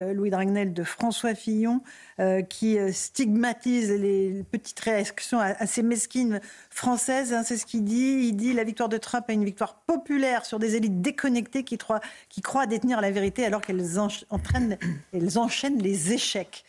Louis Dragnel de François Fillon qui stigmatise les petites réactions assez mesquines françaises. Hein, c'est ce qu'il dit. Il dit la victoire de Trump est une victoire populaire sur des élites déconnectées qui croient détenir la vérité alors qu'elles enchaînent les échecs.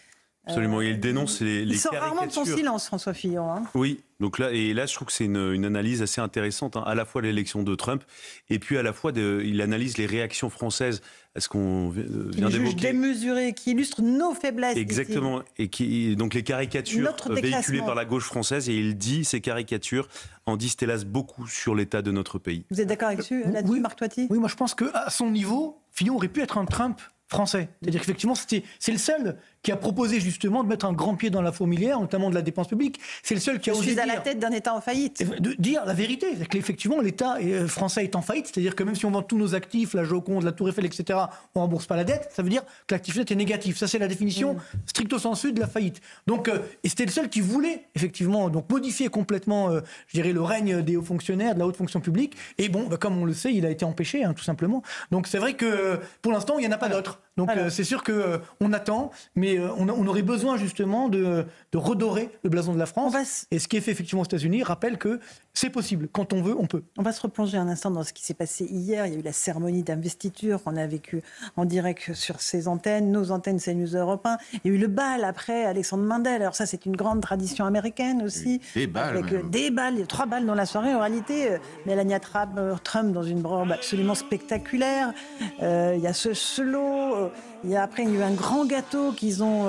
Absolument, il dénonce les caricatures. Il sort rarement de son silence, François Fillon. Hein. Oui, donc là, je trouve que c'est une analyse assez intéressante, hein, à la fois l'élection de Trump, et puis à la fois, il analyse les réactions françaises à ce qu'on vient d'évoquer. Qui démesuré, qui illustre nos faiblesses. Exactement, et donc les caricatures véhiculées par la gauche française, et il dit, ces caricatures en disent hélas beaucoup sur l'état de notre pays. Vous êtes d'accord là-dessus, oui, Marc Toiti ? Oui, moi je pense qu'à son niveau, Fillon aurait pu être un Trump français. C'est-à-dire qu'effectivement, c'est le seul qui a proposé justement de mettre un grand pied dans la fourmilière, notamment de la dépense publique. C'est le seul qui a osé dire... à la tête d'un État en faillite. De dire la vérité. C'est-à-dire qu'effectivement, l'État français est en faillite. C'est-à-dire que même si on vend tous nos actifs, la Joconde, la Tour Eiffel, etc., on ne rembourse pas la dette, ça veut dire que l'actif net est négatif. Ça, c'est la définition stricto sensu de la faillite. Donc, et c'était le seul qui voulait, effectivement, donc modifier complètement, je dirais, le règne des hauts fonctionnaires, de la haute fonction publique. Et bon, comme on le sait, il a été empêché, hein, tout simplement. Donc, c'est vrai que, pour l'instant, il n'y en a pas d'autres. Donc, c'est sûr qu'on attend, mais on aurait besoin justement de redorer le blason de la France. Et ce qui est fait effectivement aux États-Unis rappelle que c'est possible. Quand on veut, on peut. On va se replonger un instant dans ce qui s'est passé hier. Il y a eu la cérémonie d'investiture qu'on a vécue en direct sur ces antennes, nos antennes CNews Europe 1. Il y a eu le bal après Alexandre Mandel. Alors ça, c'est une grande tradition américaine aussi. Des balles. Avec des balles, il y a 3 balles dans la soirée. En réalité, Melania Trump dans une robe absolument spectaculaire. Il y a ce slow. Après, il y a eu un grand gâteau qu'ils ont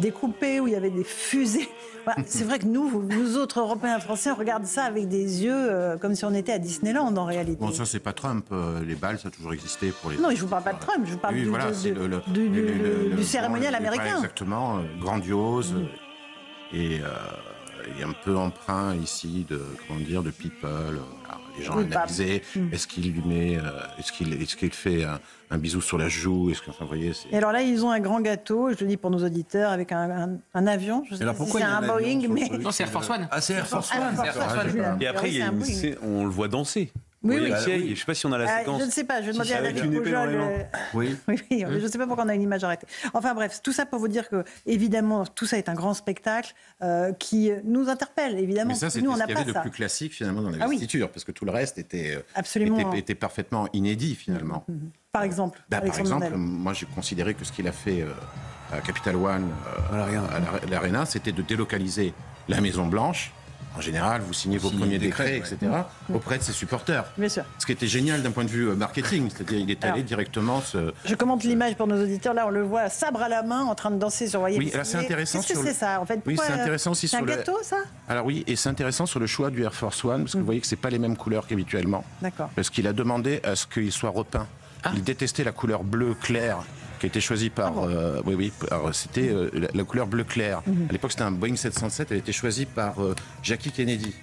découpé où il y avait des fusées. Voilà, c'est vrai que nous autres Européens, Français, on regarde ça avec des yeux comme si on était à Disneyland en réalité. Bon, ça c'est pas Trump. Les balles, ça a toujours existé pour les. Non, je vous parle pas de Trump. Je vous parle du cérémonial américain. Exactement, grandiose et un peu emprunt ici de people. Alors, les gens analysaient. Est-ce qu'il lui met, est-ce qu'il fait un bisou sur la joue? Est-ce que, enfin, vous voyez, et alors là, ils ont un grand gâteau, je le dis pour nos auditeurs, avec un avion. Je sais pas si c'est un Boeing, mais non, c'est Air Force One. Ah, c'est Air Force One. Et après, on le voit danser. Oui. Je ne sais pas si on a la séquence. Je ne sais pas, je demandais à David Pujol. Oui. Je ne sais pas pourquoi on a une image arrêtée. Enfin bref, tout ça pour vous dire que, évidemment, tout ça est un grand spectacle qui nous interpelle, évidemment. Mais ça, c'est ce qu'il y avait de plus classique, finalement, dans l'investiture, parce que tout le reste était parfaitement inédit, finalement. Par exemple, par exemple, moi, j'ai considéré que ce qu'il a fait à Capital One, à l'Arena, c'était de délocaliser la Maison-Blanche. En général, vous signez vos premiers décrets, etc., auprès de ses supporters. Bien sûr. Ce qui était génial d'un point de vue marketing, c'est-à-dire il est allé directement Je commente l'image pour nos auditeurs. Là, on le voit sabre à la main, en train de danser sur Voyez. Oui, là, c'est intéressant. Qu'est-ce que c'est ça, en fait? Oui, c'est intéressant aussi sur le... C'est un gâteau, ça? Alors oui, et c'est intéressant sur le choix du Air Force One, parce que vous voyez que c'est pas les mêmes couleurs qu'habituellement. D'accord. Parce qu'il a demandé à ce qu'il soit repeint. Il détestait la couleur bleu clair qui a été choisie par... c'était la couleur bleu clair. À l'époque, c'était un Boeing 707. Elle a été choisie par Jackie Kennedy.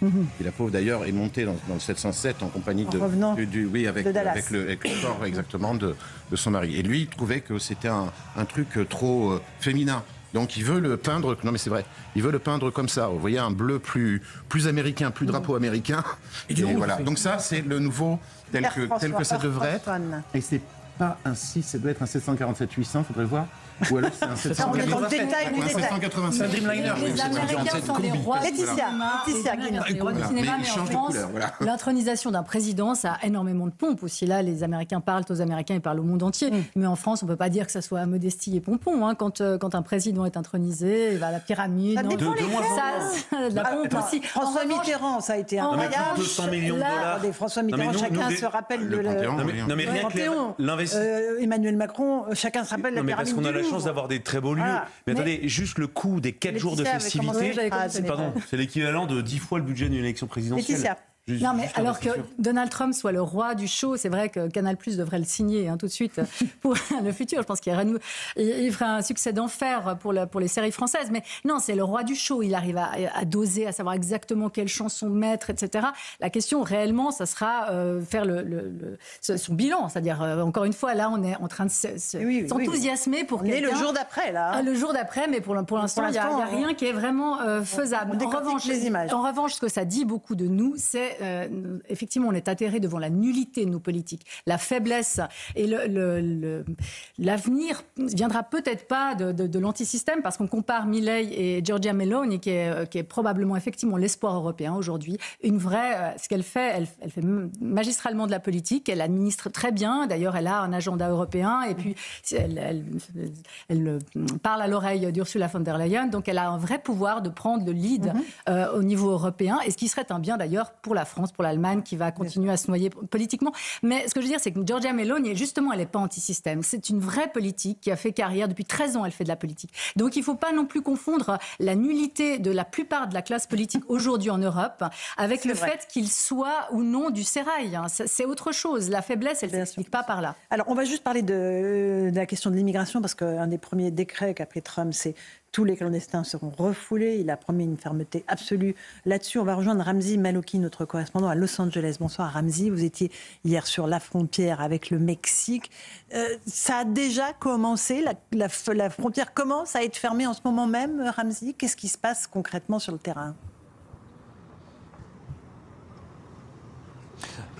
Et la pauvre, d'ailleurs, est montée dans le 707 en compagnie avec le corps exactement de son mari. Et lui, il trouvait que c'était un truc trop féminin. Donc il veut le peindre, non mais c'est vrai, il veut le peindre comme ça. Vous voyez, un bleu plus américain, plus drapeau américain. Et voilà. Donc ça, c'est le nouveau tel que ça devrait être. Et c'est pas un 6, ça doit être un 747-800, faudrait voir. Ou alors c'est un 787. Les Américains sont les rois du cinéma, mais en France, l'intronisation d'un président, ça a énormément de pompe aussi. Là, les Américains parlent aux Américains, ils parlent au monde entier. Mais en France, on ne peut pas dire que ça soit modestie et pompon. Hein. Quand un président est intronisé, il va à la pyramide. Ça dépend de la pompe aussi. François Mitterrand, ça a été incroyable. 200 millions de dollars. François Mitterrand, chacun se rappelle de Non mais rien que l'investissement. Emmanuel Macron, chacun se rappelle de la pyramide. Parce qu'on a la chance d'avoir des très beaux lieux. Mais attendez, juste le coût des 4 jours de festivités, c'est l'équivalent de 10 fois le budget d'une élection présidentielle. Non, mais alors que Donald Trump soit le roi du show, c'est vrai que Canal+ devrait le signer tout de suite pour le futur. Je pense qu'il ferait un succès d'enfer pour les séries françaises. Mais non, c'est le roi du show. Il arrive à doser, à savoir exactement quelles chansons mettre, etc. La question, réellement, ça sera faire son bilan. C'est-à-dire, encore une fois, là, on est en train de s'enthousiasmer pour quelqu'un. On est le jour d'après, là. Le jour d'après, mais pour l'instant, il n'y a rien qui est vraiment faisable. En revanche, ce que ça dit beaucoup de nous, c'est effectivement, on est atterré devant la nullité de nos politiques, la faiblesse. Et l'avenir viendra peut-être pas de l'antisystème, parce qu'on compare Milei et Giorgia Meloni, qui est probablement effectivement l'espoir européen aujourd'hui. Une vraie, ce qu'elle fait, elle fait magistralement de la politique, elle administre très bien. D'ailleurs, elle a un agenda européen, et puis elle parle à l'oreille d'Ursula von der Leyen, donc elle a un vrai pouvoir de prendre le lead au niveau européen, et ce qui serait un bien d'ailleurs pour la France, pour l'Allemagne, qui va continuer à se noyer politiquement. Mais ce que je veux dire, c'est que Giorgia Meloni, justement, elle n'est pas anti-système. C'est une vraie politique qui a fait carrière. Depuis 13 ans, elle fait de la politique. Donc il ne faut pas non plus confondre la nullité de la plupart de la classe politique aujourd'hui en Europe avec le fait qu'il soit ou non du sérail. C'est autre chose. La faiblesse, elle ne s'explique pas par là. Alors, on va juste parler de la question de l'immigration, parce qu'un des premiers décrets qu'a pris Trump, c'est tous les clandestins seront refoulés. Il a promis une fermeté absolue là-dessus. On va rejoindre Ramzy Malouki, notre correspondant à Los Angeles. Bonsoir Ramzy, vous étiez hier sur la frontière avec le Mexique. Ça a déjà commencé, la frontière commence à être fermée en ce moment même, Ramzy. Qu'est-ce qui se passe concrètement sur le terrain ?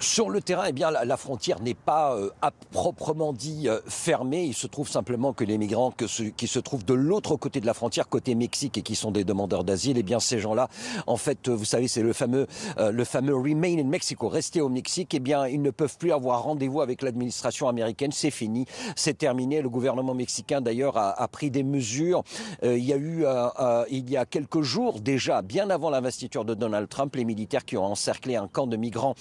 Sur le terrain, eh bien, la frontière n'est pas à proprement dit fermée. Il se trouve simplement que les migrants qui se trouvent de l'autre côté de la frontière, côté Mexique, et qui sont des demandeurs d'asile, eh bien, ces gens-là, en fait, vous savez, c'est le fameux Remain in Mexico, rester au Mexique. Eh bien, ils ne peuvent plus avoir rendez-vous avec l'administration américaine. C'est fini, c'est terminé. Le gouvernement mexicain, d'ailleurs, a pris des mesures. Il y a eu, il y a quelques jours déjà, bien avant l'investiture de Donald Trump, les militaires qui ont encerclé un camp de migrants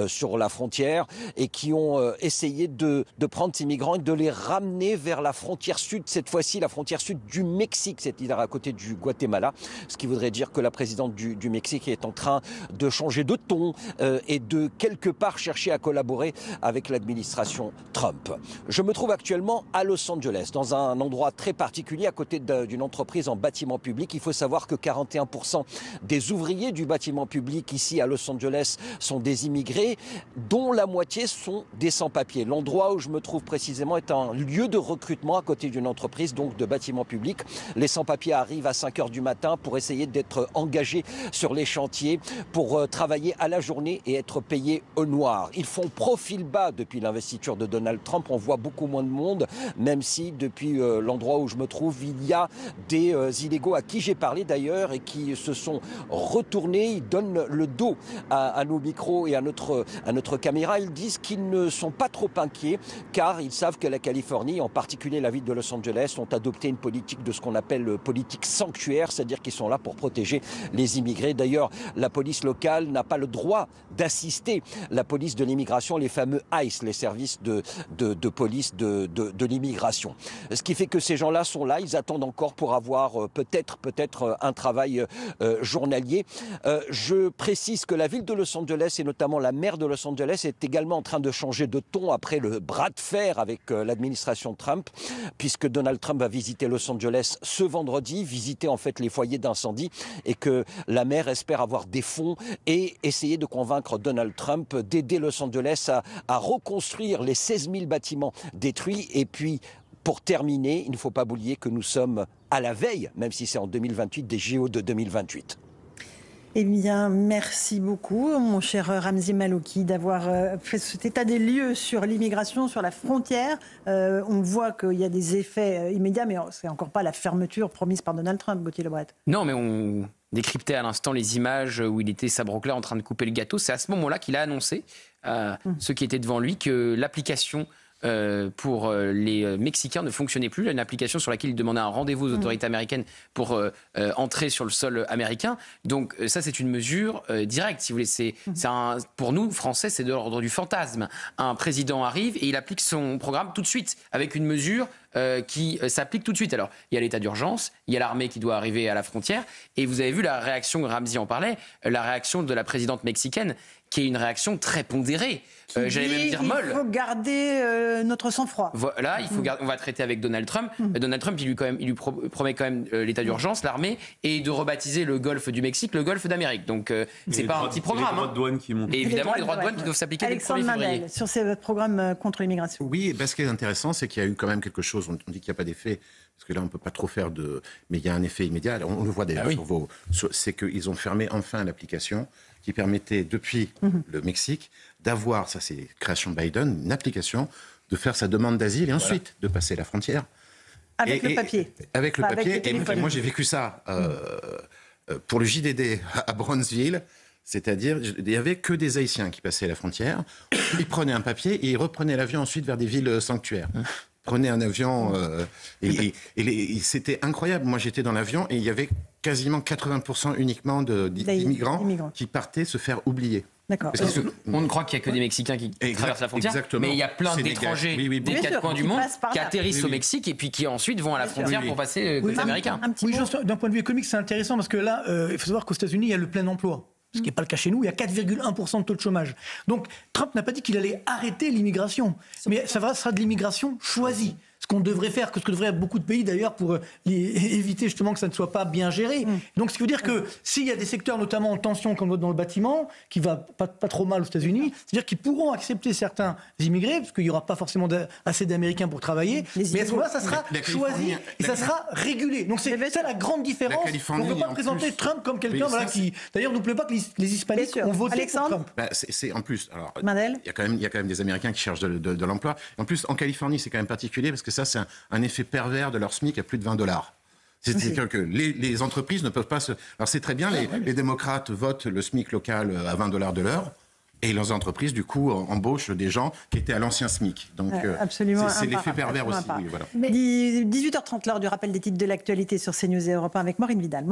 sur la frontière et qui ont essayé de prendre ces migrants et de les ramener vers la frontière sud, cette fois-ci la frontière sud du Mexique, c'est-à-dire à côté du Guatemala, ce qui voudrait dire que la présidente du Mexique est en train de changer de ton et de quelque part chercher à collaborer avec l'administration Trump. Je me trouve actuellement à Los Angeles, dans un endroit très particulier à côté d'une entreprise en bâtiment public. Il faut savoir que 41% des ouvriers du bâtiment public ici à Los Angeles sont des immigrés, dont la moitié sont des sans-papiers. L'endroit où je me trouve précisément est un lieu de recrutement à côté d'une entreprise, donc de bâtiment public. Les sans-papiers arrivent à 5h du matin pour essayer d'être engagés sur les chantiers, pour travailler à la journée et être payés au noir. Ils font profil bas depuis l'investiture de Donald Trump. On voit beaucoup moins de monde, même si depuis l'endroit où je me trouve, il y a des illégaux à qui j'ai parlé d'ailleurs et qui se sont retournés. Ils donnent le dos à nos micros et à notre caméra. Ils disent qu'ils ne sont pas trop inquiets car ils savent que la Californie, en particulier la ville de Los Angeles, ont adopté une politique de ce qu'on appelle politique sanctuaire, c'est-à-dire qu'ils sont là pour protéger les immigrés. D'ailleurs, la police locale n'a pas le droit d'assister la police de l'immigration, les fameux ICE, les services de police de l'immigration. Ce qui fait que ces gens-là sont là, ils attendent encore pour avoir peut-être un travail journalier. Je précise que la ville de Los Angeles et notamment la maire de Los Angeles est également en train de changer de ton après le bras de fer avec l'administration Trump, puisque Donald Trump va visiter Los Angeles ce vendredi, visiter en fait les foyers d'incendie, et que la maire espère avoir des fonds et essayer de convaincre Donald Trump d'aider Los Angeles à reconstruire les 16 000 bâtiments détruits. Et puis, pour terminer, il ne faut pas oublier que nous sommes à la veille, même si c'est en 2028, des JO de 2028. Eh bien, merci beaucoup, mon cher Ramzy Malouki, d'avoir fait cet état des lieux sur l'immigration, sur la frontière. On voit qu'il y a des effets immédiats, mais ce n'est encore pas la fermeture promise par Donald Trump, Gauthier Lebret. Non, mais on décryptait à l'instant les images où il était sabre au clair en train de couper le gâteau. C'est à ce moment-là qu'il a annoncé à ceux qui étaient devant lui que l'application pour les Mexicains ne fonctionnait plus, une application sur laquelle il demandait un rendez-vous aux autorités américaines pour entrer sur le sol américain. Donc ça, c'est une mesure directe, si vous voulez. Pour nous, Français, c'est de l'ordre du fantasme. Un président arrive et il applique son programme tout de suite, avec une mesure qui s'applique tout de suite. Alors, il y a l'état d'urgence, il y a l'armée qui doit arriver à la frontière, et vous avez vu la réaction, Ramzy en parlait, la réaction de la présidente mexicaine, qui est une réaction très pondérée. J'allais même dire molle. Il faut garder notre sang-froid. Voilà, on va traiter avec Donald Trump. Donald Trump, il lui promet quand même l'état d'urgence, l'armée, et de rebaptiser le golfe du Mexique le golfe d'Amérique. Donc, c'est pas un petit programme. Les droits de douane qui montent. Et évidemment, les droits de douane qui doivent s'appliquer dès le 1er février. Sur ces programmes contre l'immigration. Oui, ce qui est intéressant, c'est qu'il y a eu quand même quelque chose, on dit qu'il n'y a pas d'effet parce que là, on ne peut pas trop faire de... Mais il y a un effet immédiat. On le voit d'ailleurs c'est qu'ils ont fermé enfin l'application qui permettait, depuis le Mexique, d'avoir, ça c'est création de Biden, une application de faire sa demande d'asile et ensuite de passer la frontière. Avec le papier. Avec le Enfin, papier. avec le téléphone. Et moi, j'ai vécu ça pour le JDD à Bronzeville. C'est-à-dire, il n'y avait que des Haïtiens qui passaient la frontière. Ils prenaient un papier et ils reprenaient l'avion ensuite vers des villes sanctuaires. Prenaient un avion et c'était incroyable. Moi, j'étais dans l'avion et il y avait quasiment 80% uniquement d'immigrants qui partaient se faire oublier. D'accord. On ne croit qu'il n'y a que des Mexicains qui traversent la frontière, mais il y a plein d'étrangers des quatre coins du monde qui atterrissent au Mexique et puis qui ensuite vont à la frontière pour passer côté américain. D'un point de vue économique, c'est intéressant parce que là, il faut savoir qu'aux États-Unis, il y a le plein emploi. Ce qui n'est pas le cas chez nous, il y a 4,1% de taux de chômage. Donc Trump n'a pas dit qu'il allait arrêter l'immigration, mais ça sera de l'immigration choisie. Ce qu'on devrait faire, que ce que devraient beaucoup de pays d'ailleurs pour éviter justement que ça ne soit pas bien géré. Donc ce qui veut dire que s'il y a des secteurs notamment en tension comme dans le bâtiment, qui va pas trop mal aux États-Unis, c'est-à-dire qu'ils pourront accepter certains immigrés, parce qu'il n'y aura pas forcément assez d'Américains pour travailler, mais à ce moment-là ça sera choisi et ça sera régulé. Donc c'est ça la grande différence. On ne peut pas présenter Trump comme quelqu'un qui... D'ailleurs n'oubliez pas que les Hispaniques ont voté pour Trump. C'est en plus, alors, il y a quand même des Américains qui cherchent de l'emploi. En plus, en Californie, c'est quand même particulier parce que ça, c'est un effet pervers de leur SMIC à plus de $20. C'est-à-dire que les entreprises ne peuvent pas se... Alors c'est très bien, les démocrates votent le SMIC local à $20 de l'heure, et leurs entreprises, du coup, embauchent des gens qui étaient à l'ancien SMIC. Donc absolument c'est l'effet pervers aussi. Oui, voilà. 18h30, l'heure du rappel des titres de l'actualité sur CNews et Europe 1 avec Maureen Vidal.